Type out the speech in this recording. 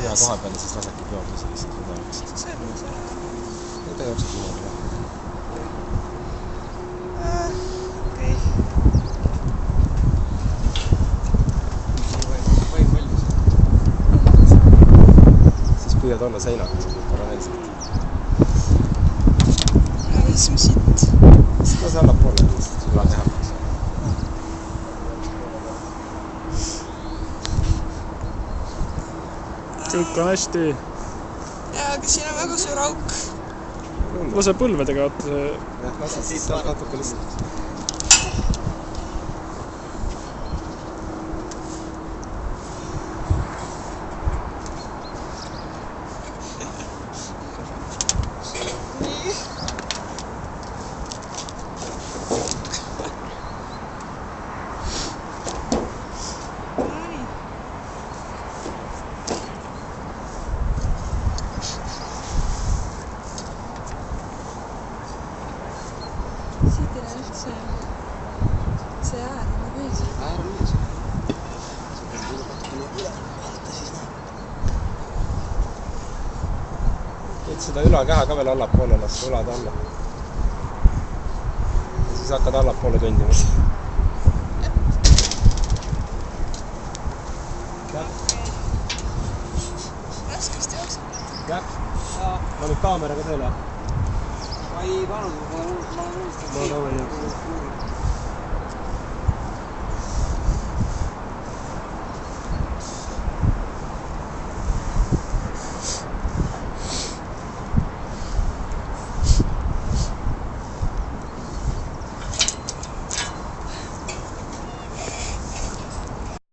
hea koha peale, siis lasebki peomise lihtsalt mudeliks. See on see. Ja ta jookseb niimoodi. Okei. Vaim valmis. Siis püüad olla seinaga paralleelselt. Mis siit? Siis lase allapoole lihtsalt üla teha. Kõik on hästi. Jaa, aga siin on väga suur auk. Lase põlvedega vaata see... Jah, lase siis natuke lihtsalt. Nii. Siit ei näe üldse see äär on nagu ees. Äär on ees. See peab üle natukene üle vaadata siis näeb. Võid seda ülakäha ka veel allapoole lasta, ulad alla. Ja siis hakkad allapoole kõndima. Jah. Raskesti jookseb. Jah. Ma nüüd kaameraga tööle. Ma ei pannud, ma olen unustanud. No,